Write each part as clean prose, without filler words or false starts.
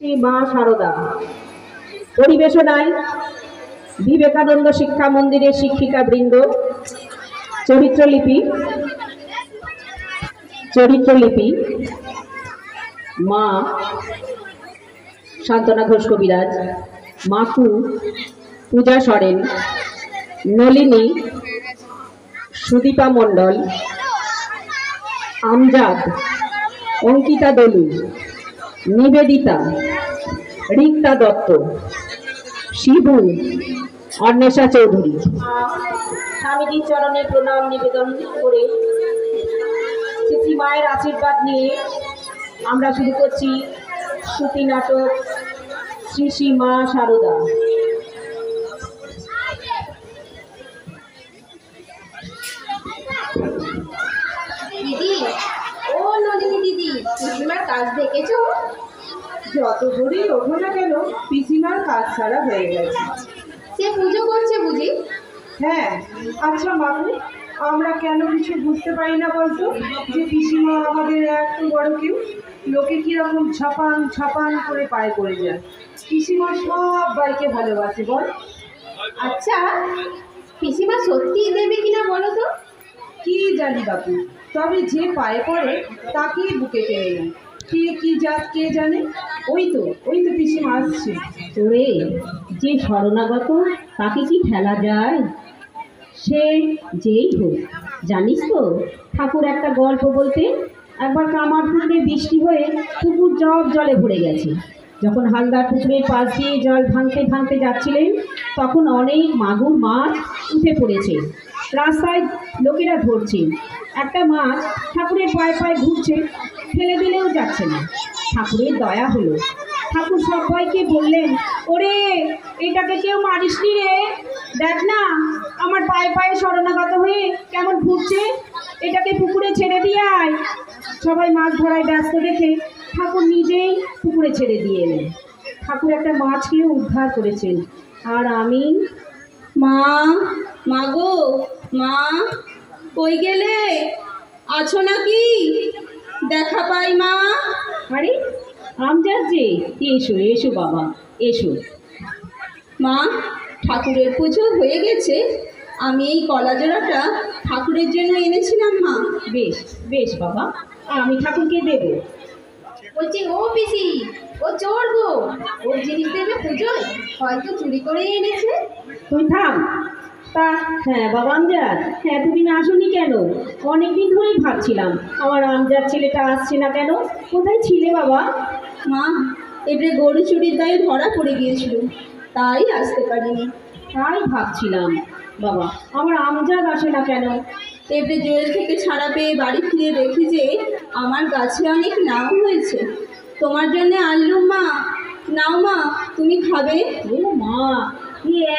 মা সারদা পরিবেশনায় বিবেকানন্দ শিক্ষা মন্দিরের শিক্ষিকা বৃন্দ চরিত্রলিপি মা শান্তনা ঘোষ কবিরাজ, মাকু পূজা সরেন, নলিনী সুদীপা মণ্ডল, আমজাদ অঙ্কিতা দলু, নিবেদিতা রিক্তা দত্ত, শিবু অন্বেষা চৌধুরী। স্বামীজির চরণে প্রণাম নিবেদন করে শ্রী মায়ের আশীর্বাদ নিয়ে আমরা শুরু করছি শ্রুতি নাটক শ্রী শ্রী মা সারদা। দিদি, ও নলিনী দিদি, পিসিমার কাজ দেখেছো? যত করেই ওঠো না কেন, পিসিমার কাজ ছাড়া হয়ে গেছে। সে পুজো করছে বুঝি? হ্যাঁ। আচ্ছা মামু, আমরা কেন কিছু বুঝতে পারি না বলতো যে পিসিমা আমাদের এত বড় কেউ? লোকে কিরকম ছাপান ছাপান করে পায়ে পড়ে যায়। পিসিমা সব বাইকে ভালোবাসে বল। আচ্ছা, পিসিমা সত্যি দেবে কিনা বলো তো? কি জানি বাপু, তবে যে পায়ে পড়ে তাকেই বুকে টেনে নেয়। কে কি জাত কে জানে। ওই তো পিসিমা আসছে। তোরে যে শরণাগত তাকে কি ঠেলা যায়? সে যেই হোক, জানিস তো ঠাকুর একটা গল্প বলতে, একবার কামার পুকুরে বৃষ্টি হয়ে পুকুর জলে ভরে গেছে। যখন হালদার পুকুরের পাশ দিয়ে জল ভাঙতে ভাঙতে যাচ্ছিলেন, তখন অনেক মাগুর মাছ উঠে পড়েছে। রাস্তায় লোকেরা ধরছে। একটা মাছ ঠাকুরের পায়ে পায়ে ঘুরছে, ফেলে দিলেও যাচ্ছে না। ঠাকুরের দয়া হলো। ঠাকুর সবাইকে বললেন, ওরে এটাকে কেউ মারিসনি রে, দেখ না আমার পায়ে পায়ে শরণাগত হয়ে কেমন ঘুরছে, এটাকে পুকুরে ছেড়ে দিয়ে আয়। সবাই মাছ ধরায় ব্যস্ত দেখে ঠাকুর নিজেই পুকুরে ছেড়ে দিয়ে এলেন। ঠাকুর একটা মাছকেও উদ্ধার করেছেন। আর আমি, মা গো, মা কই গেলে? আছো নাকি? দেখা পাই মা। আরে আমজাদ যে, এসো এসো বাবা এসো। মা, ঠাকুরের পুজো হয়ে গেছে। আমি এই কলা জোড়াটা ঠাকুরের জন্য এনেছিলাম মা। বেশ বেশ বাবা, আমি ঠাকুরকে দেবো। বলছি ও পিসি, ও চোর গো, ওর জিনিস দেবে পুজোয়, হয়তো চুরি করে এনেছে। তুই থাম। তা হ্যাঁ বাবা আমজাদ, এতদিন আসুনি কেন? অনেকদিন ধরেই ভাবছিলাম আমার আমজাদ ছেলেটা আসছে না কেন। কোথায় ছিলে বাবা? মা, এবারে গরু চুরির দায়ে ধরা পড়ে গিয়েছিল, তাই আসতে পারিনি। তাই ভাবছিলাম বাবা আমার আমজাদ আসে না কেন। এবারে জেল থেকে ছাড়া পেয়ে বাড়ি ফিরে দেখি যে আমার গাছে অনেক নাও হয়েছে। তোমার জন্য আনলুম মা, নাও মা, তুমি খাবে? ও মা,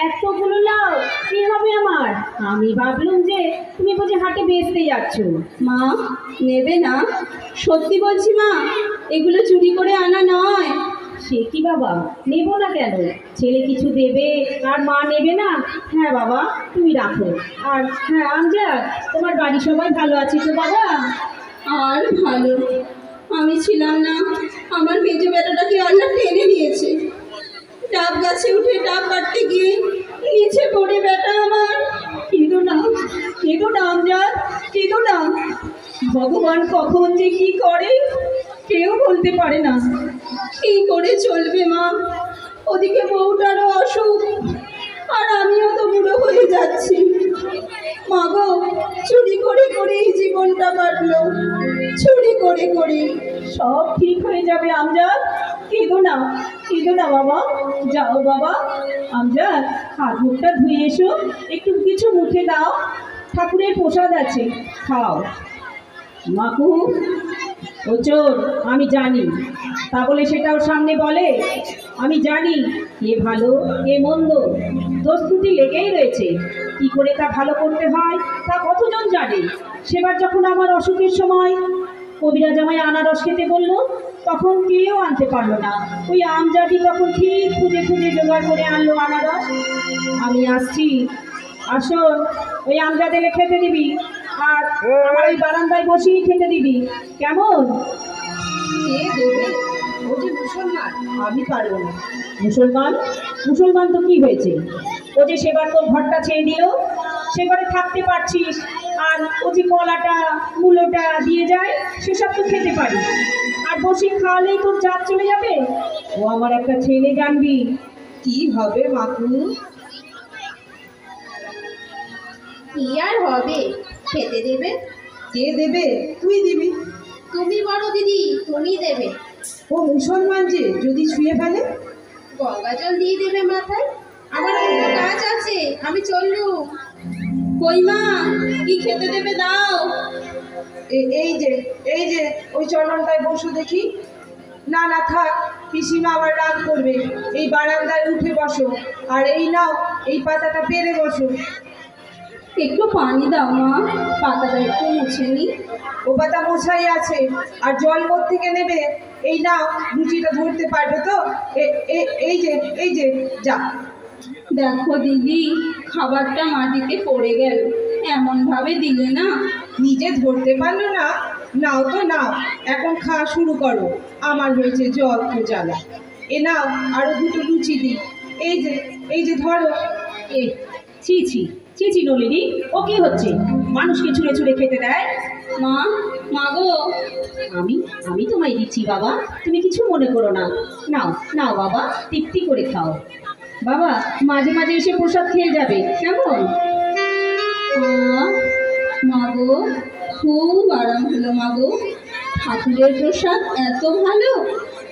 এতগুলো লাউ কি হবে আমার? আমি ভাবলাম যে তুমি বুঝি হাটে বেচতে যাচ্ছ। মা, নেবে না? সত্যি বলছি মা, এগুলো চুরি করে আনা নয়। সে কি বাবা, নেব না কেন? ছেলে কিছু দেবে আর মা নেবে না? হ্যাঁ বাবা তুমি রাখো। আর হ্যাঁ আমজাদ, তোমার বাড়ি সবাই ভালো আছে তো বাবা? আর ভালো, আমি ছিলাম না, আমার মেজো বেটাটাকে আল্লাহ টেনে নিয়েছে। ডাব গাছে উঠে ডাব কাটতে গিয়ে নিচে পড়ে বেটা আমার। কেঁদো না আমজাদ, কেঁদো না। ভগবান কখন যে কি করে কেউ বলতে পারে না। কি করে চলবে মা? ওদিকে বউটারও অসুখ, আর আমিও তো বুড়ো হয়ে যাচ্ছি। মা গো, চুরি করে করেই জীবনটা কাটলো, চুরি করে করে। সব ঠিক হয়ে যাবে আমজাদ, কেঁদো না বাবা। যাও বাবা। আমজাদ, হাত মুখটা ধুয়ে এসো, একটু কিছু মুখে দাও, ঠাকুরের প্রসাদ আছে, খাও। মাকু ও চোর, আমি জানি, তা বলে সেটা ওর সামনে বলে? আমি জানি কে ভালো কে মন্দ, দোষ ত্রুটি লেগেই রয়েছে। কি করে তা ভালো করতে হয় তা কতজন জানে। সেবার যখন আমার অসুখের সময় কবিরাজ আমায় আনারস খেতে বললো, তখন কেউ আনতে পারলো না। ওই আমজাদি তখন ঠিক খুঁজে খুঁজে জোগাড় করে আনলো আনারস। আমি আসছি, আসো। ওই আমজাদ এলে খেতে দিবি, আর আমার ওই বারান্দায় বসেই খেতে দিবি, কেমন? কে দেবে? ও ও যে মুসলমান, আমি পারবো না। মুসলমান? মুসলমান তো কি হয়েছে? ও যে সেবার তোর ঘরটা ছেড়ে দিল, সে ঘরে থাকতে পারছিস, আর ও যে কলাটা মূলোটা দিয়ে যায় সেসব তো খেতে পারিস, আর বসে খাওয়ালেই তোর জাত চলে যাবে। ও আমার একটা ছেলে, জানবি। কি হবে মাকু? কি আর হবে, খেতে দেবে। কে দেবে? তুই দিবি। তুমি বড় দিদি, তুমি দেবে। ও মুসলমান যে, যদি ছুঁয়ে ফেলে? গঙ্গা জল দিয়ে দেবে মাথায়। আমার অন্য কাজ আছে, আমি চললুম। কই মা, কি খেতে দেবে দাও। এই যে ওই চরণটায় বসো দেখি। না না থাক, পিসিমা আবার রাগ করবে। এই বারান্দায় উঠে বসো, আর এই নাও, এই পাতাটা পেরে বসো। একটু পানি দাও মা, পাতাটা একটু মুছে নি। ও পাতা মোছাই আছে, আর জল থেকে নেবে? এই নাও, রুচিটা ধরতে পারবে তো? এই যে যা। দেখো দিদি, খাবারটা মাটিতে পড়ে গেল, এমন ভাবে দিলে না। নিজে ধরতে পারলো না? নাও তো নাও, এখন খাওয়া শুরু করো। আমার হয়েছে জল তো জ্বালা। এ নাও, আরো দুটো লুচি দিই। এই যে ধরো। এ ছি ছি ছি ছি নলিনী, ও কি হচ্ছে? মানুষকে ছুঁড়ে ছুঁড়ে খেতে দেয়? মা, মা গো। আমি আমি তোমায় দিচ্ছি বাবা, তুমি কিছু মনে করো না। নাও নাও বাবা, তৃপ্তি করে খাও। বাবা মাঝে মাঝে এসে প্রসাদ খেয়ে যাবে, কেমন? মা গো, খুব আরাম হলো মা গো। ঠাকুরের প্রসাদ এত ভালো,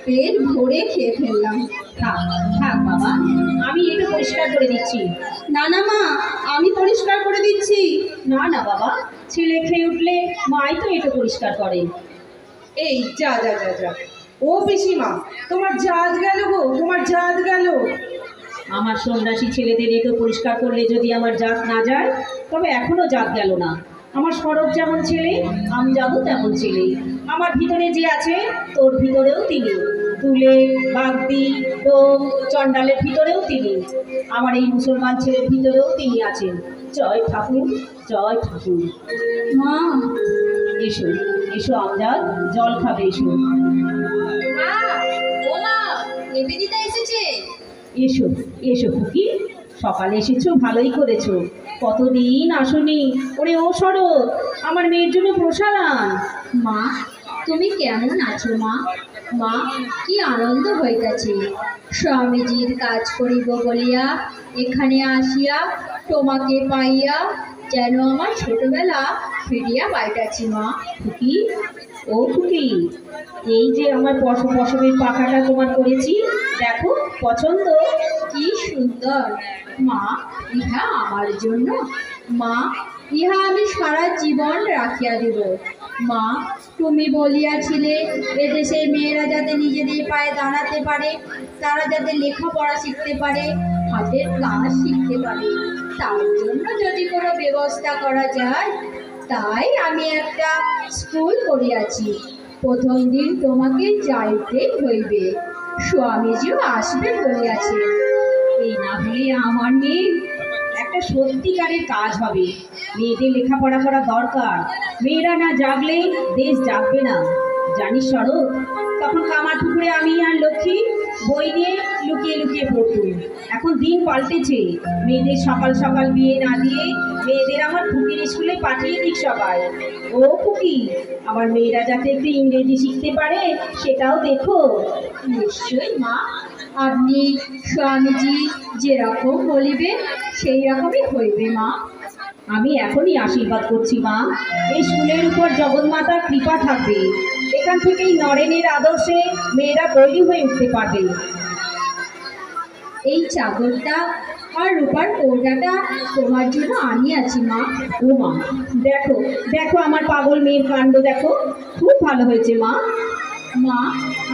পেট ভরে খেয়ে ফেললাম। থাক থাক বাবা, আমি এটা পরিষ্কার করে দিচ্ছি। না না মা, আমি পরিষ্কার করে দিচ্ছি। না না বাবা, ছেলে খেয়ে উঠলে মাই তো এটা পরিষ্কার করে। এই যা যা যা যা। ও পিসিমা, তোমার জাত গেল গো, তোমার জাত গেল। আমার সন্ন্যাসী ছেলেদের এটো পরিষ্কার করলে যদি আমার জাত না যায়, তবে এখনো জাত গেল না। আমার সরব যেমন ছেলে, আমজাদও তেমন ছেলে। আমার ভিতরে যে আছে, তোর ভিতরেও তিনি। তুলে বাগদি ডোম চণ্ডালের ভিতরেও তিনি। আমার এই মুসলমান ছেলের ভিতরেও তিনি আছেন। জয় ঠাকুর, জয় ঠাকুর। মা, এসো এসো আমজাদ, জল খাবে, এসো। মা, ও মা, নিবেদিতা এসেছে। এসো এসো খুকি, সকালে এসেছো, ভালোই করেছো। কতদিন আসনি। ওরে ও শরৎ, আমার মেয়ের জন্য প্রসাদ আন। মা, তুমি কেমন আছো মা? মা, কি আনন্দ হইতেছে। স্বামীজির কাজ করিব বলিয়া এখানে আসিয়া তোমাকে পাইয়া যেন আমার ছোটবেলা ফিরিয়া পাইতাছি মা। খুকি, ও খুকি, এই যে আমার পশমের পাখাটা তোমার করেছি, দেখো পছন্দ? কি সুন্দর। মা, ইহা আমার জন্য? মা, ইহা আমি সারা জীবন রাখিয়া দিব। মা, তুমি বলিয়াছিলে এদেশের মেয়েরা যাতে নিজেদের পায়ে দাঁড়াতে পারে, তারা যাতে লেখাপড়া শিখতে পারে, হাতের কাজ শিখতে পারে, তার জন্য যদি কোনো ব্যবস্থা করা যায়। তাই আমি একটা স্কুল করিয়াছি। প্রথম দিন তোমাকে যাইতেই হইবে, স্বামীজিও আসবে বলিয়াছে। এই না হলে আমার মেয়ে একটা সত্যিকারের কাজ হবে। মেয়েদের লেখাপড়া করা দরকার। মেয়েরা না জাগলে দেশ জাগবে না, জানিস শরৎ? তখন কামারপুকুরে আমি আর লক্ষ্মী বই নিয়ে লুকিয়ে লুকিয়ে পড়তুম। এখন দিন পাল্টেছে। মেয়েদের সকাল সকাল বিয়ে না দিয়ে মেয়েদের আমার খুকির স্কুলে পাঠিয়ে দিক সবাই। ও খুকি, আমার মেয়েরা যাতে একটু ইংরেজি শিখতে পারে সেটাও দেখো। নিশ্চয়ই মা, আপনি স্বামীজি যেরকম বলিবে সেই রকমই হইবে মা। আমি এখনই আশীর্বাদ করছি মা, এই স্কুলের উপর জগন্মাতার কৃপা থাকবে। এখান থেকেই নরেনের আদর্শে মেয়েরা তৈরি হয়ে উঠতে পারবে। এই চাদরটা আর রূপার কৌটাটা তোমার জন্য আনিয়াছি মা। ও মা, দেখো দেখো আমার পাগল মেয়ের কাণ্ড দেখো, খুব ভালো হয়েছে মা। মা,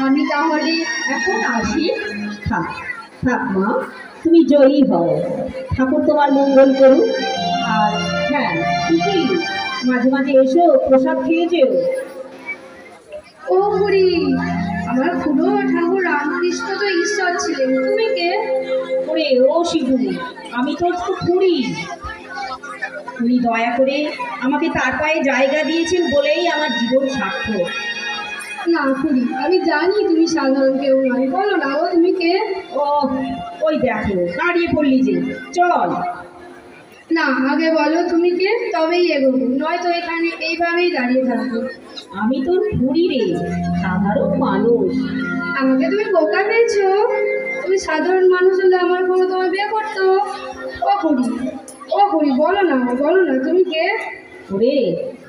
আমি তাহলে এখন আসি। থাক থাক মা, তুমি জয়ী হও, ঠাকুর তোমার মঙ্গল করুক। আর হ্যাঁ ঠিকই, মাঝে মাঝে এসো, প্রসাদ খেয়ে যেও। ও বুড়ি, আমার পুরো ঠাকুর রামকৃষ্ণ তো ঈশ্বর ছিলেন, তুমি কে? ওরে ও শিবু, আমি তো খুঁড়ি। উনি দয়া করে আমাকে তার পায়ে জায়গা দিয়েছেন বলেই আমার জীবন সার্থক। না খুড়ি, আমি জানি তুমি সাধারণ কেউ নয়। বলো না গো, তুমি কে? ও, ওই দেখো দাঁড়িয়ে পড়লি যে, চল। না, আগে বলো তুমি কে, তবেই এগোবো, নয়তো এখানে এইভাবেই দাঁড়িয়ে থাকবো। আমি তোর খুড়ি রে, সাধারণ মানুষ। আমাকে তুমি বোকা পেয়েছো? তুমি সাধারণ মানুষ হলে আমার কোনো তোমার বিয়ে করতো? ও খুড়ি, ও খুড়ি, বলো না তুমি কে? ওরে,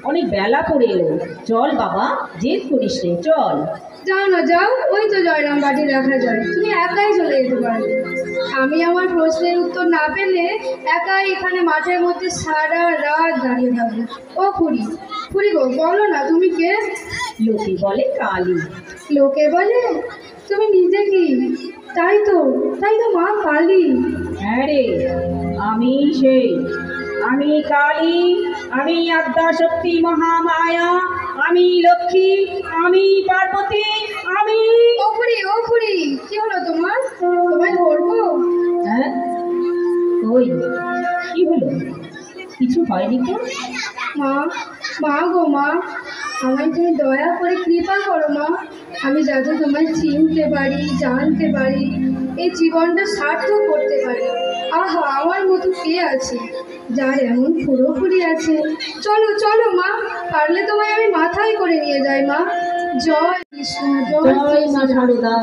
অনেক বেলা করে এলো, চল বাবা, জেদ করিস রে, চল। যাও না যাও, ওই তো জয়রাম বাটি দেখা যায়, তুমি একাই চলে যেতে পারবে। আমি আমার প্রশ্নের উত্তর না পেলে একাই এখানে মাঠের মধ্যে সারা রাত দাঁড়িয়ে থাকবো। ও খুড়ি, খুড়ি গো, বলো না তুমি কে? লোকে বলে কালী। লোকে বলে? তুমি নিজে কি? তাই তো মা কালী। হ্যাঁ রে, আমি সেই, আমি কালী, আমি আদ্যাশক্তি মহামায়া, আমি লক্ষ্মী, আমি পার্বতী, আমি। ও খুড়ি, কি হলো তোমার? তোমায় ধরবো? হ্যাঁ, ওই কি হলো? কিছু হয়নি তো? মা গো মা, আমায় তুমি দয়া করে কৃপা করো মা। আমি যাতে তোমায় চিনতে পারি, জানতে পারি, এই জীবনটা সার্থক করতে পারি। আহা, আমার মতো কে আছে যার এমন পুরোপুরি আছে? চলো মা, পারলে তোমায় আমি মাথায় করে নিয়ে যাই মা। জয় কৃষ্ণ, জয় মা সারদা,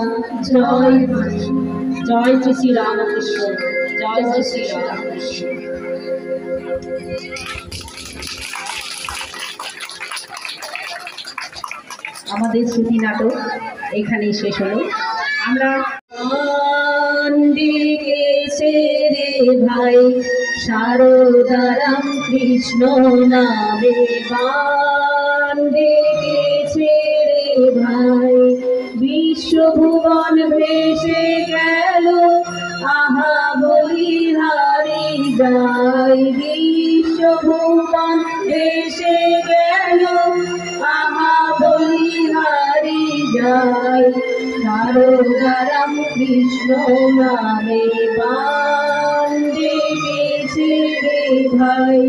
জয় মা, জয় শ্রী শ্রী রামকৃষ্ণ, জয় শ্রী শ্রী রামকৃষ্ণ। আমাদের শ্রুতি নাটক এখানেই শেষ হলো। আমরা ডেকেছে রে ভাই শারদারাম কৃষ্ণ নামে, বান ডেকেছে রে ভাই, বিশ্বভুবন ভেসে গেল, আহা বলি হারি যাই, বিশ্বভুবন ভেসে গেল, আহা বলি হারি যাই, শারদারাম কৃষ্ণ নামে, বান ডেকেছে রে ভাই,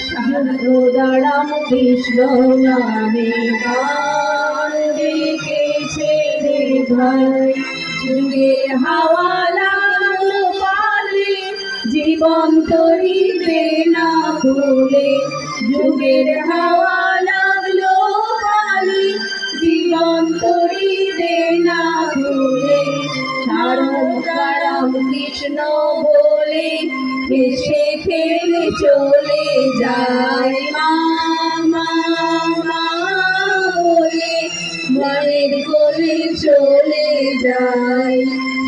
শারদারাম কৃষ্ণ নামে, বান ডেকেছে রে ভাই, যুগে হাওয়া লাগলো পালে, জীবন তরিতে না ভুলে, যুগের হাওয়া লাগলো পালে, জীবন তরিতে না ভুলে, শারদারাম কৃষ্ণ বলে হেসে খেলে চলে যায়, মা বলে মায়ের কোলে চলে যায়,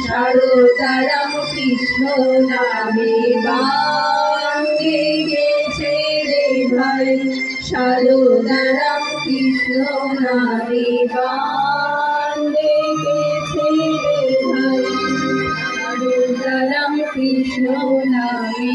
শারদারাম কৃষ্ণ নামে, বান ডেকেছে রে ভাই, শারদারাম কৃষ্ণ নামে, বান ডেকেছে রে ভাই, শারদারাম কৃষ্ণ নামে।